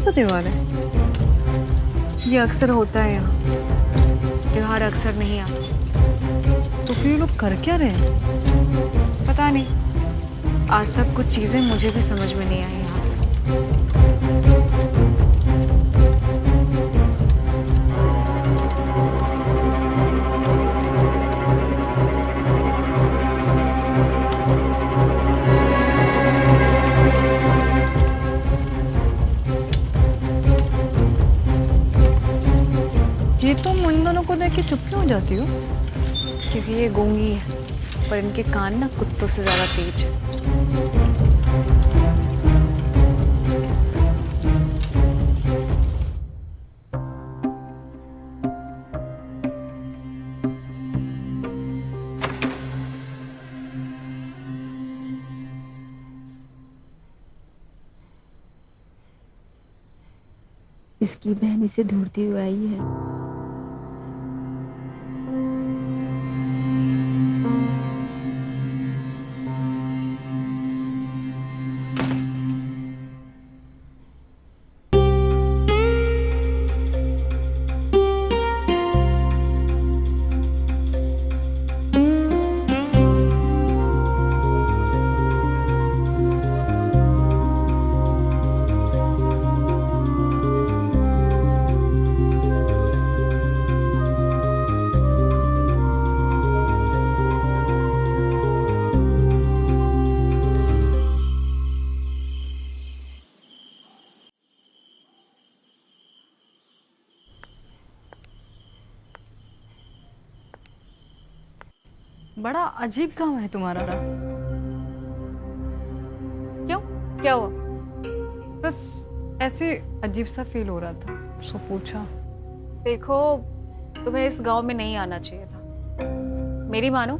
सा त्योहार है? ये अक्सर होता है यहाँ, त्योहार अक्सर नहीं आता। तो फिर ये लोग कर क्या रहे हैं? पता नहीं, आज तक कुछ चीजें मुझे भी समझ में नहीं आई यहाँ पे। ये तुम इन दोनों को देख के चुप क्यों हो जाती हो? क्योंकि ये गूंगी है, पर इनके कान ना कुत्तों से ज्यादा तेज है। इसकी बहन इसे ढूंढती हुई आई है। बड़ा अजीब गांव है तुम्हारा। क्यों, क्या हुआ? बस ऐसे अजीब सा फील हो रहा था, सो पूछा। देखो, तुम्हें इस गांव में नहीं आना चाहिए था। मेरी मानो,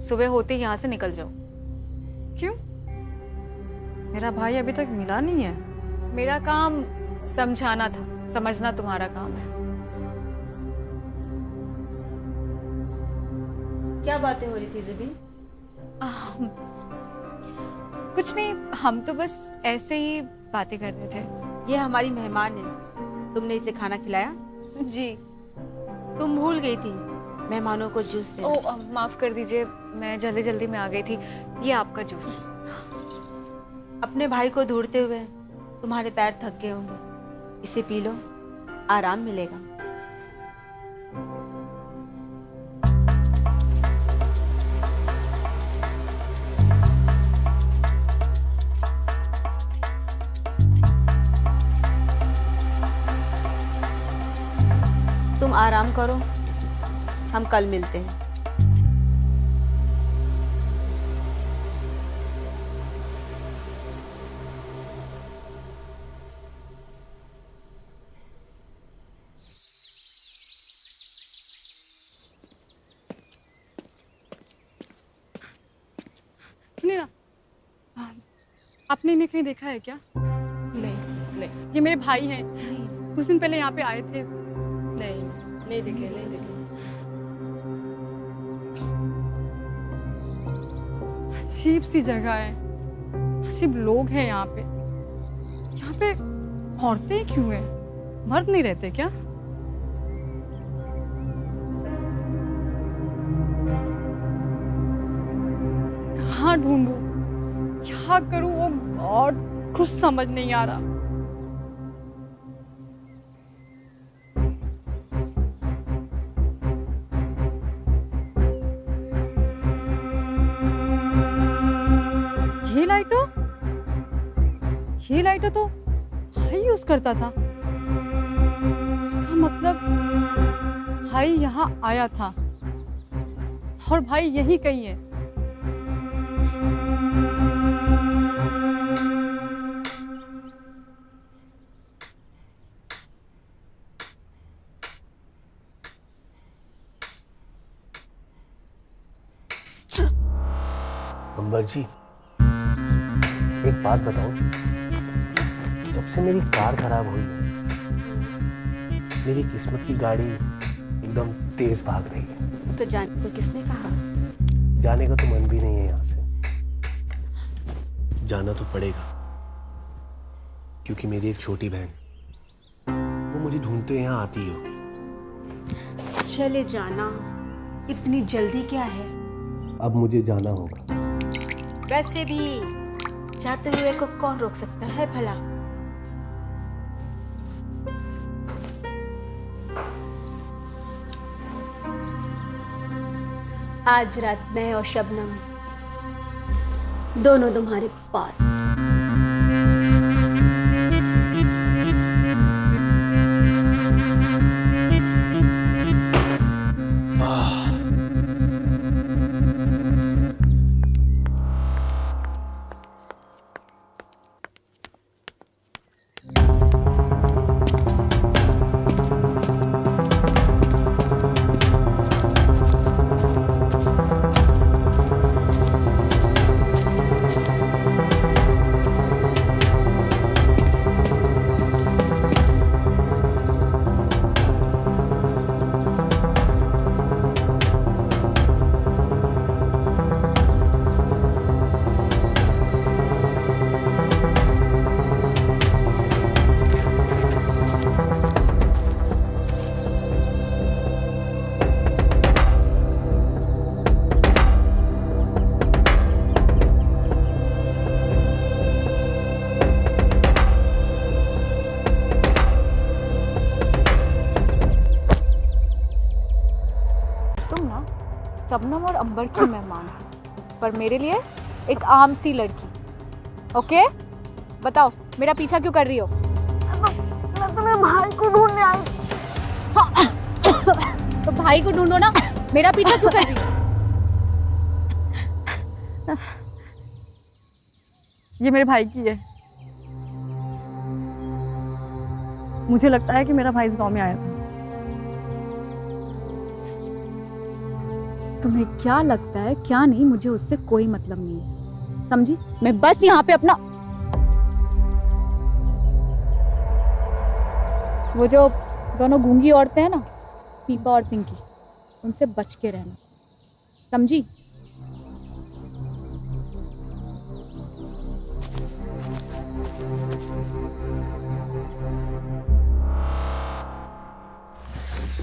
सुबह होते ही यहाँ से निकल जाओ। क्यों? मेरा भाई अभी तक मिला नहीं है। मेरा काम समझाना था, समझना तुम्हारा काम है। क्या बातें हो रही थी ज़ुबीन? कुछ नहीं, हम तो बस ऐसे ही बातें कर रहे थे। ये हमारी मेहमान है, तुमने इसे खाना खिलाया? जी। तुम भूल गई थी मेहमानों को जूस देना। ओ, माफ कर दीजिए, मैं जल्दी जल्दी में आ गई थी। ये आपका जूस। अपने भाई को ढूंढते हुए तुम्हारे पैर थक गए होंगे, इसे पी लो, आराम मिलेगा। तुम आराम करो, हम कल मिलते हैं। सुनिए ना, आपने इन्हें कहीं देखा है क्या? नहीं नहीं ये मेरे भाई हैं, कुछ दिन पहले यहाँ पे आए थे। नहीं नहीं दिखे, नहीं दिखे। अजीब सी जगह है, अजीब लोग हैं यहाँ पे। यहाँ पे औरतें क्यों हैं? मर्द नहीं रहते क्या? कहाँ ढूंढूं, क्या करूं? ओ गॉड, कुछ समझ नहीं आ रहा। ये लाइटर तो भाई यूज करता था। इसका मतलब भाई यहाँ आया था और भाई यही कहीं है। अंबर जी, एक बात बताओ, जब से मेरी कार खराब हुई है, मेरी किस्मत की गाड़ी एकदम तेज भाग रही है। तो जाने को किसने कहा? जाने का तो मन भी नहीं है यहाँ से। जाना तो पड़ेगा, क्योंकि मेरी एक छोटी बहन मुझे ढूंढते यहाँ आती ही होगी। चले जाना, इतनी जल्दी क्या है? अब मुझे जाना होगा। वैसे भी जाते हुए को कौन रोक सकता है भला? आज रात मैं और शबनम दोनों तुम्हारे पास। शबनम और अंबर की मेहमान है, पर मेरे लिए एक आम सी लड़की। ओके, बताओ मेरा पीछा क्यों कर रही हो? मैं तुम्हें भाई को ढूंढने आई। तो भाई को ढूंढो ना, मेरा पीछा क्यों कर रही हो? ये मेरे भाई की है। मुझे लगता है कि मेरा भाई इस गांव में आया था। तुम्हें क्या लगता है क्या नहीं, मुझे उससे कोई मतलब नहीं है, समझी? मैं बस यहाँ पे अपना वो जो दोनों गूंगी औरतें हैं ना, पीपा और पिंकी, उनसे बच के रहना, समझी?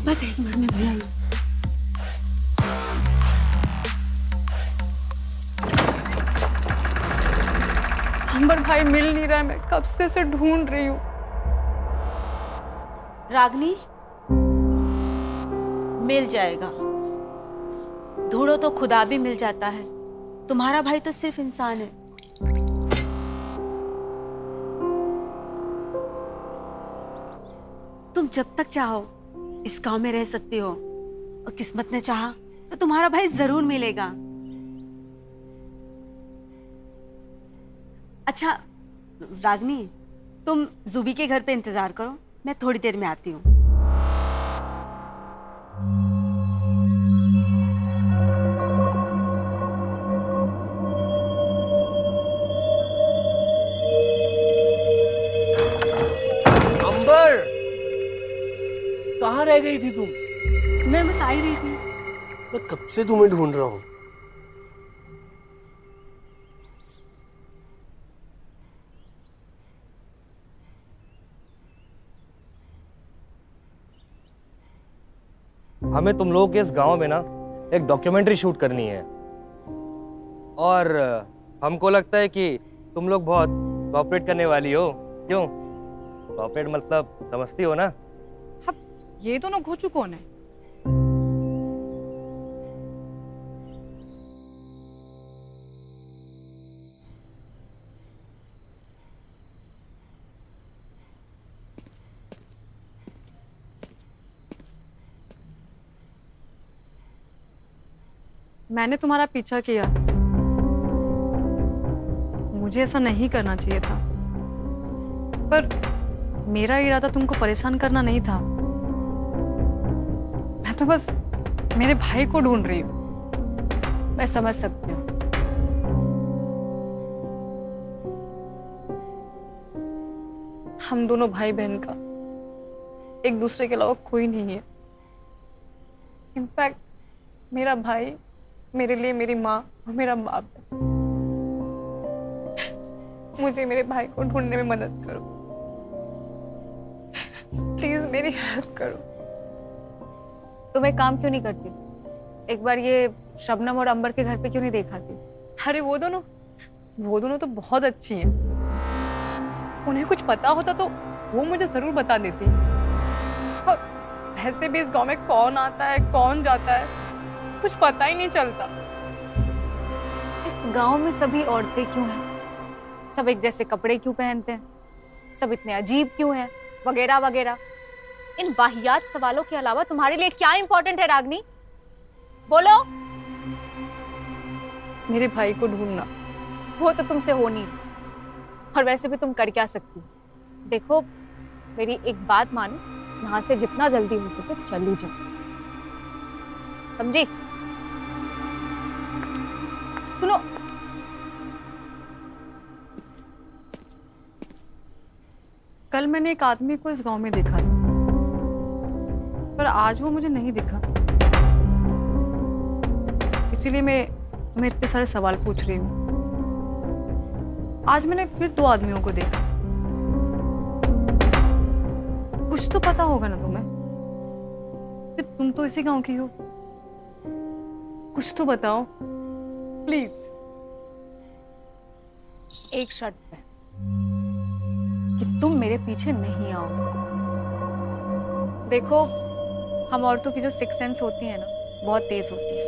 बस एक मिनट में बुलाई। अंबर भाई मिल नहीं रहा है, मैं कब से उसे ढूंढ रही हूँ। रागनी, मिल जाएगा। ढूंढो तो खुदा भी मिल जाता है। तुम्हारा भाई तो सिर्फ इंसान है। तुम जब तक चाहो इस गांव में रह सकती हो, और किस्मत ने चाहा तो तुम्हारा भाई जरूर मिलेगा। अच्छा रागनी, तुम जुबी के घर पे इंतजार करो, मैं थोड़ी देर में आती हूँ। अंबर, कहाँ रह गई थी तुम? मैं बस आ ही रही थी। मैं कब से तुम्हें ढूंढ रहा हूँ। हमें तुम लोगों के इस गांव में ना एक डॉक्यूमेंट्री शूट करनी है, और हमको लगता है कि तुम लोग बहुत कोऑपरेट करने वाली हो। क्यों? कोऑपरेट मतलब समझती हो ना? अब ये दोनों घोचू कौन है? मैंने तुम्हारा पीछा किया, मुझे ऐसा नहीं करना चाहिए था, पर मेरा इरादा तुमको परेशान करना नहीं था। मैं तो बस मेरे भाई को ढूंढ रही हूँ। मैं समझ सकती हूँ। हम दोनों भाई बहन का एक दूसरे के अलावा कोई नहीं है। इनफैक्ट मेरा भाई मेरे लिए मेरी माँ और मेरा बाप है। मुझे मेरे भाई को ढूंढने में मदद करो प्लीज। मेरी हेल्प करो। तुम एक काम क्यों नहीं करती, एक बार ये शबनम और अंबर के घर पे क्यों नहीं देखाती? अरे वो दोनों तो बहुत अच्छी हैं। उन्हें कुछ पता होता तो वो मुझे जरूर बता देती। और वैसे भी इस गांव में कौन आता है कौन जाता है कुछ पता ही नहीं चलता। इस गांव में सभी औरतें क्यों हैं? सब एक जैसे कपड़े क्यों पहनते हैं? सब इतने अजीब क्यों हैं? वगैरह वगैरह। इन वाहियात सवालों के अलावा तुम्हारे लिए क्या इंपॉर्टेंट है रागनी? बोलो। मेरे भाई को ढूंढना। वो तो तुमसे हो नहीं, और वैसे भी तुम कर क्या सकती? देखो, मेरी एक बात मानो, यहाँ से जितना जल्दी हो सके चली जाओ, समझी? सुनो, कल मैंने एक आदमी को इस गांव में देखा था, पर आज वो मुझे नहीं दिखा। इसीलिए मैं इतने सारे सवाल पूछ रही हूँ। आज मैंने फिर 2 आदमियों को देखा। कुछ तो पता होगा ना तुम्हें कि तुम तो इसी गांव की हो। कुछ तो बताओ प्लीज। एक शर्त पे, कि तुम मेरे पीछे नहीं आओगे। देखो, हम औरतों की जो सिक्स सेंस होती है ना, बहुत तेज होती है।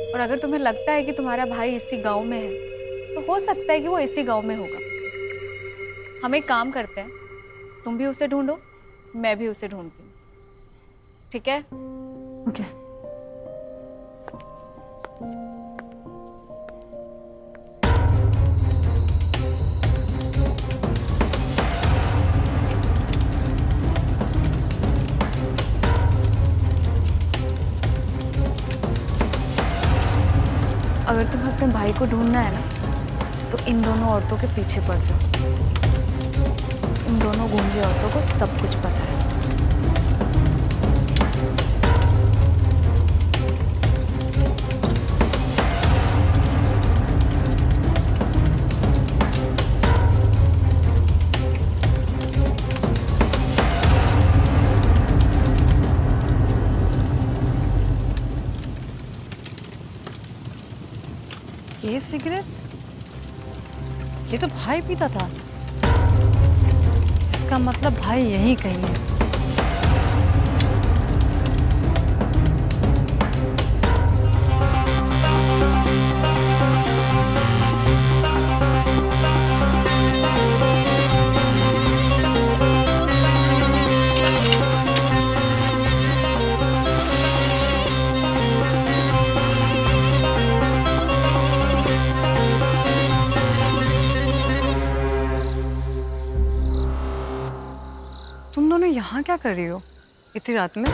और अगर तुम्हें लगता है कि तुम्हारा भाई इसी गांव में है, तो हो सकता है कि वो इसी गांव में होगा। हम एक काम करते हैं, तुम भी उसे ढूंढो, मैं भी उसे ढूंढती हूँ, ठीक है? ओके। अगर तुम्हें अपने भाई को ढूंढना है ना, तो इन दोनों औरतों के पीछे पड़ जाओ। इन दोनों गूंगी औरतों को सब कुछ पता है। ये सिगरेट, ये तो भाई पीता था। इसका मतलब भाई यहीं कहीं है। तुम दोनों यहाँ क्या कर रही हो इतनी रात में?